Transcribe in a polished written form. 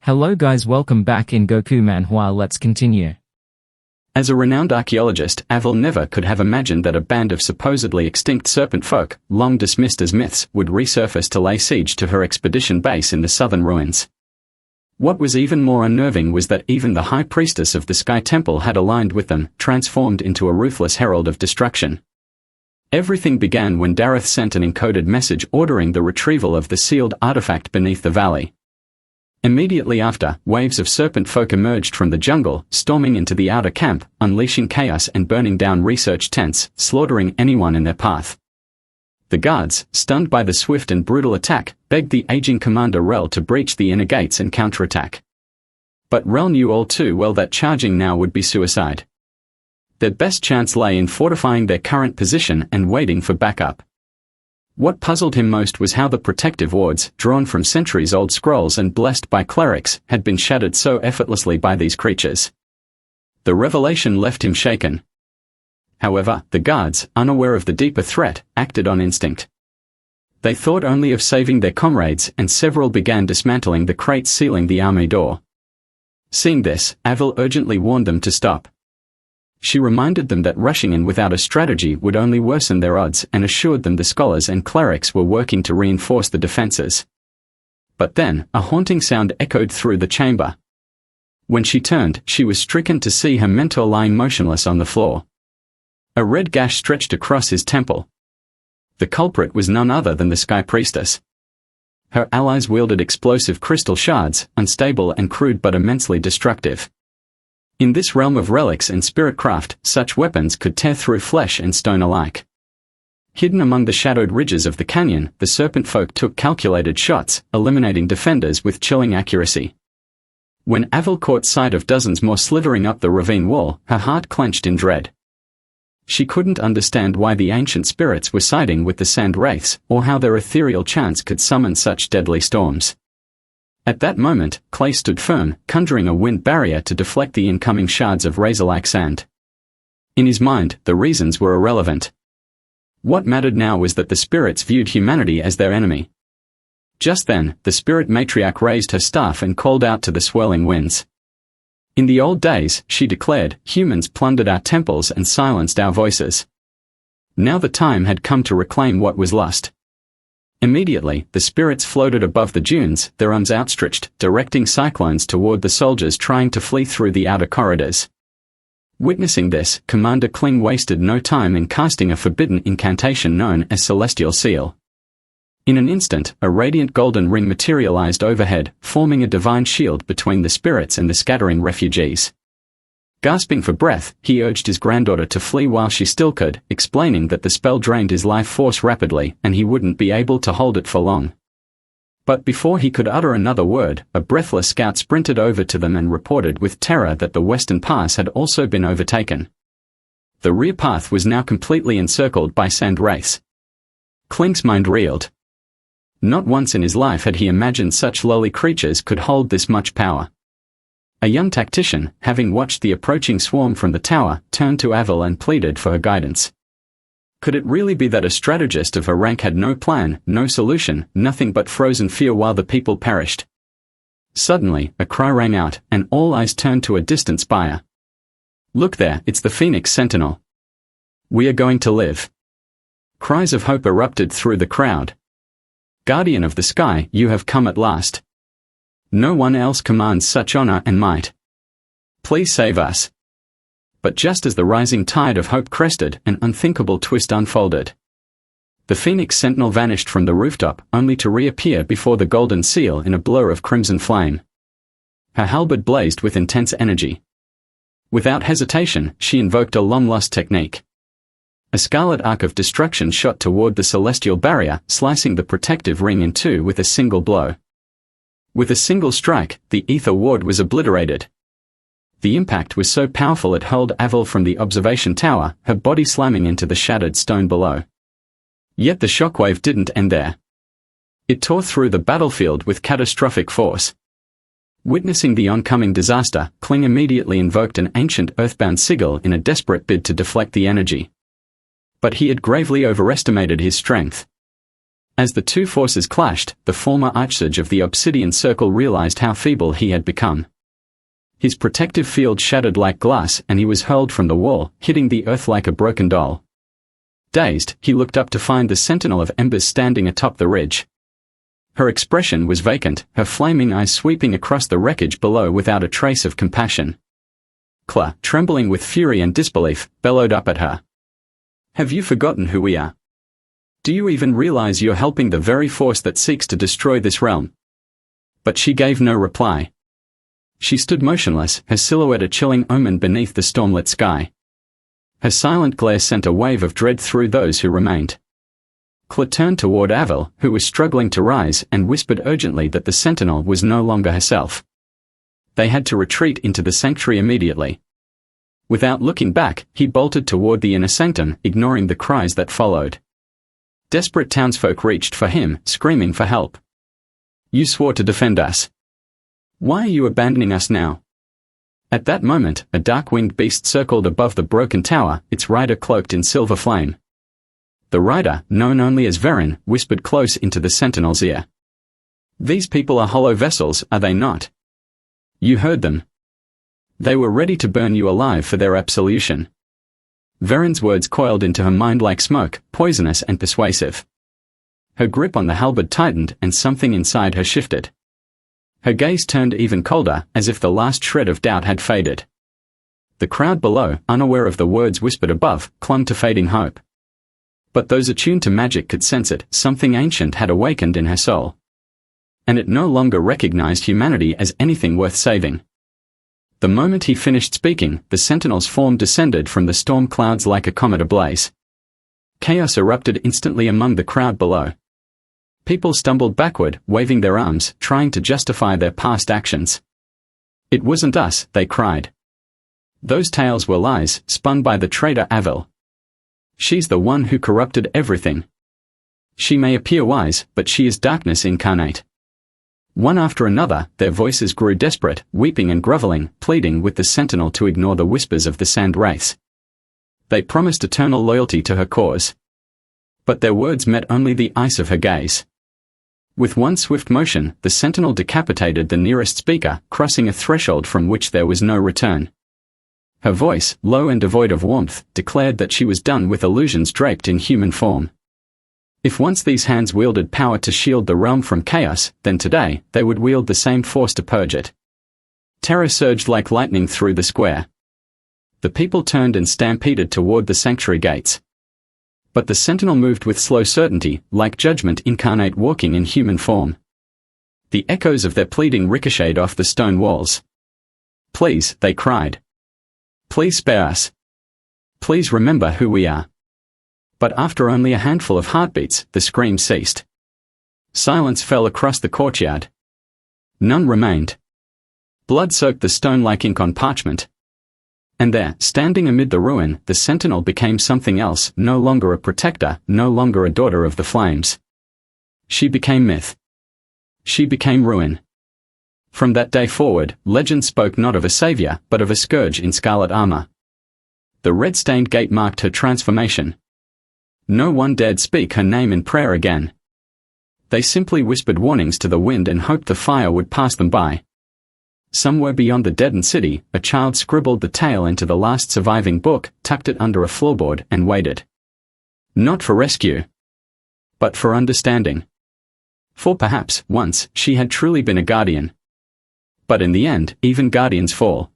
Hello guys, welcome back in Goku Manhwa. Let's continue. As a renowned archaeologist, Avil never could have imagined that a band of supposedly extinct serpent folk, long dismissed as myths, would resurface to lay siege to her expedition base in the southern ruins. What was even more unnerving was that even the high priestess of the Sky Temple had aligned with them, transformed into a ruthless herald of destruction. Everything began when Dareth sent an encoded message ordering the retrieval of the sealed artifact beneath the valley. Immediately after, waves of serpent folk emerged from the jungle, storming into the outer camp, unleashing chaos and burning down research tents, slaughtering anyone in their path. The guards, stunned by the swift and brutal attack, begged the aging commander Rel to breach the inner gates and counterattack. But Rel knew all too well that charging now would be suicide. Their best chance lay in fortifying their current position and waiting for backup. What puzzled him most was how the protective wards, drawn from centuries-old scrolls and blessed by clerics, had been shattered so effortlessly by these creatures. The revelation left him shaken. However, the guards, unaware of the deeper threat, acted on instinct. They thought only of saving their comrades, and several began dismantling the crates sealing the army door. Seeing this, Avil urgently warned them to stop. She reminded them that rushing in without a strategy would only worsen their odds and assured them the scholars and clerics were working to reinforce the defenses. But then, a haunting sound echoed through the chamber. When she turned, she was stricken to see her mentor lying motionless on the floor. A red gash stretched across his temple. The culprit was none other than the Sky Priestess. Her allies wielded explosive crystal shards, unstable and crude but immensely destructive. In this realm of relics and spiritcraft, such weapons could tear through flesh and stone alike. Hidden among the shadowed ridges of the canyon, the serpent folk took calculated shots, eliminating defenders with chilling accuracy. When Avil caught sight of dozens more slithering up the ravine wall, her heart clenched in dread. She couldn't understand why the ancient spirits were siding with the sand wraiths, or how their ethereal chants could summon such deadly storms. At that moment, Clay stood firm, conjuring a wind barrier to deflect the incoming shards of razor-like sand. In his mind, the reasons were irrelevant. What mattered now was that the spirits viewed humanity as their enemy. Just then, the spirit matriarch raised her staff and called out to the swirling winds. In the old days, she declared, humans plundered our temples and silenced our voices. Now the time had come to reclaim what was lost. Immediately, the spirits floated above the dunes, their arms outstretched, directing cyclones toward the soldiers trying to flee through the outer corridors. Witnessing this, Commander Kling wasted no time in casting a forbidden incantation known as Celestial Seal. In an instant, a radiant golden ring materialized overhead, forming a divine shield between the spirits and the scattering refugees. Gasping for breath, he urged his granddaughter to flee while she still could, explaining that the spell drained his life force rapidly and he wouldn't be able to hold it for long. But before he could utter another word, a breathless scout sprinted over to them and reported with terror that the western pass had also been overtaken. The rear path was now completely encircled by sand wraiths. Kling's mind reeled. Not once in his life had he imagined such lowly creatures could hold this much power. A young tactician, having watched the approaching swarm from the tower, turned to Avil and pleaded for her guidance. Could it really be that a strategist of her rank had no plan, no solution, nothing but frozen fear while the people perished? Suddenly, a cry rang out, and all eyes turned to a distant spire. "Look there, it's the Phoenix Sentinel. We are going to live." Cries of hope erupted through the crowd. "Guardian of the sky, you have come at last. No one else commands such honor and might. Please save us." But just as the rising tide of hope crested, an unthinkable twist unfolded. The Phoenix Sentinel vanished from the rooftop, only to reappear before the golden seal in a blur of crimson flame. Her halberd blazed with intense energy. Without hesitation, she invoked a long-lost technique. A scarlet arc of destruction shot toward the celestial barrier, slicing the protective ring in two with a single blow. With a single strike, the ether ward was obliterated. The impact was so powerful it hurled Avil from the observation tower, her body slamming into the shattered stone below. Yet the shockwave didn't end there. It tore through the battlefield with catastrophic force. Witnessing the oncoming disaster, Kling immediately invoked an ancient earthbound sigil in a desperate bid to deflect the energy. But he had gravely overestimated his strength. As the two forces clashed, the former archsage of the Obsidian Circle realized how feeble he had become. His protective field shattered like glass and he was hurled from the wall, hitting the earth like a broken doll. Dazed, he looked up to find the Sentinel of Embers standing atop the ridge. Her expression was vacant, her flaming eyes sweeping across the wreckage below without a trace of compassion. Cla, trembling with fury and disbelief, bellowed up at her. "Have you forgotten who we are? Do you even realize you're helping the very force that seeks to destroy this realm?" But she gave no reply. She stood motionless, her silhouette a chilling omen beneath the stormlit sky. Her silent glare sent a wave of dread through those who remained. Cla turned toward Avil, who was struggling to rise, and whispered urgently that the Sentinel was no longer herself. They had to retreat into the sanctuary immediately. Without looking back, he bolted toward the inner sanctum, ignoring the cries that followed. Desperate townsfolk reached for him, screaming for help. "You swore to defend us. Why are you abandoning us now?" At that moment, a dark-winged beast circled above the broken tower, its rider cloaked in silver flame. The rider, known only as Verin, whispered close into the Sentinel's ear. "These people are hollow vessels, are they not? You heard them. They were ready to burn you alive for their absolution." Verin's words coiled into her mind like smoke, poisonous and persuasive. Her grip on the halberd tightened and something inside her shifted. Her gaze turned even colder, as if the last shred of doubt had faded. The crowd below, unaware of the words whispered above, clung to fading hope. But those attuned to magic could sense it, something ancient had awakened in her soul. And it no longer recognized humanity as anything worth saving. The moment he finished speaking, the Sentinel's form descended from the storm clouds like a comet ablaze. Chaos erupted instantly among the crowd below. People stumbled backward, waving their arms, trying to justify their past actions. "It wasn't us," they cried. "Those tales were lies, spun by the traitor Avil. She's the one who corrupted everything. She may appear wise, but she is darkness incarnate." One after another, their voices grew desperate, weeping and groveling, pleading with the Sentinel to ignore the whispers of the Sand Wraiths. They promised eternal loyalty to her cause. But their words met only the ice of her gaze. With one swift motion, the Sentinel decapitated the nearest speaker, crossing a threshold from which there was no return. Her voice, low and devoid of warmth, declared that she was done with illusions draped in human form. If once these hands wielded power to shield the realm from chaos, then today, they would wield the same force to purge it. Terror surged like lightning through the square. The people turned and stampeded toward the sanctuary gates. But the Sentinel moved with slow certainty, like judgment incarnate walking in human form. The echoes of their pleading ricocheted off the stone walls. "Please," they cried. "Please spare us. Please remember who we are." But after only a handful of heartbeats, the scream ceased. Silence fell across the courtyard. None remained. Blood soaked the stone like ink on parchment. And there, standing amid the ruin, the Sentinel became something else, no longer a protector, no longer a daughter of the flames. She became myth. She became ruin. From that day forward, legend spoke not of a savior, but of a scourge in scarlet armor. The red-stained gate marked her transformation. No one dared speak her name in prayer again. They simply whispered warnings to the wind and hoped the fire would pass them by. Somewhere beyond the deadened city, a child scribbled the tale into the last surviving book, tucked it under a floorboard, and waited. Not for rescue, but for understanding. For perhaps, once, she had truly been a guardian. But in the end, even guardians fall.